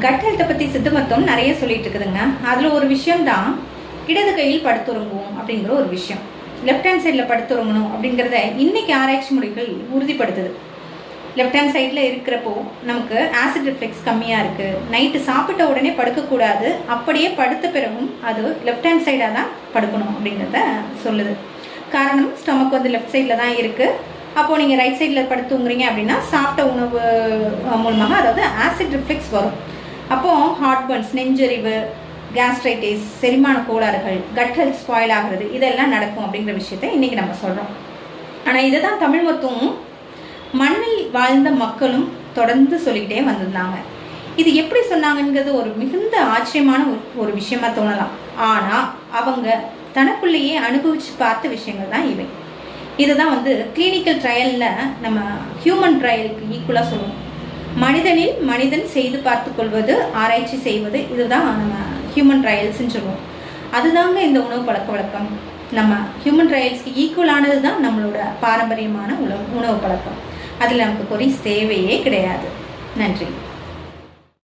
Cut ஹெல்த்தை பற்றி சித்த மருத்துவம் நிறைய சொல்லிட்டு இருக்குதுங்க. அதில் ஒரு விஷயம்தான் இடது கையில் படுத்துறங்குவோம் அப்படிங்கிற ஒரு விஷயம். லெஃப்ட் ஹேண்ட் சைடில் படுத்துறங்கணும் அப்படிங்கிறத இன்னைக்கு ஆராய்ச்சி முறைகள் உறுதிப்படுத்துது. லெஃப்ட் ஹேண்ட் சைடில் இருக்கிறப்போ நமக்கு ஆசிட் ரிஃப்ளெக்ஸ் கம்மியாக இருக்குது. நைட்டு சாப்பிட்ட உடனே படுக்கக்கூடாது, அப்படியே படுத்த பிறகும் அது லெஃப்ட் ஹேண்ட் சைடாக தான் படுக்கணும் அப்படிங்கிறத சொல்லுது. காரணம் ஸ்டொமக் வந்து லெஃப்ட் சைடில் தான் இருக்குது. அப்போது நீங்கள் ரைட் சைடில் படுத்துங்கிறீங்க அப்படின்னா சாப்பிட்ட உணவு மூலமாக அதாவது ஆசிட் ரிஃப்ளெக்ஸ் வரும். அப்போது ஹார்ட் பர்ன்ஸ், நெஞ்சரிவு, கேஸ்ட்ரைட்டிஸ், செரிமான கோளாறுகள், கட் ஹெல்த் ஸ்பாயில் ஆகிறது இதெல்லாம் நடக்கும் அப்படிங்கிற விஷயத்தை இன்றைக்கி நம்ம சொல்கிறோம். ஆனால் இதை தான் தமிழ் மருத்துவமும் மண்ணில் வாழ்ந்த மக்களும் தொடர்ந்து சொல்லிக்கிட்டே வந்திருந்தாங்க. இது எப்படி சொன்னாங்கங்கிறது ஒரு மிகுந்த ஆச்சரியமான ஒரு விஷயமா தோணலாம். ஆனால் அவங்க தனக்குள்ளேயே அனுபவித்து பார்த்த விஷயங்கள் தான் இவை. இதை தான் வந்து கிளினிக்கல் ட்ரையலில் நம்ம ஹியூமன் ட்ரையலுக்கு ஈக்குவலாக சொல்லுவோம். மனிதனில் மனிதன் செய்து பார்த்து கொள்வது, ஆராய்ச்சி செய்வது, இதுதான் நம்ம ஹியூமன் ட்ரையல்ஸ்ன்னு சொல்லுவோம். அதுதாங்க இந்த உணவு பழக்க வழக்கம். நம்ம ஹியூமன் ட்ரையல்ஸ்க்கு ஈக்குவலானது தான் நம்மளோட பாரம்பரியமான உணவு பழக்கம். அதில் நமக்கு குறி தேவையே கிடையாது. நன்றி.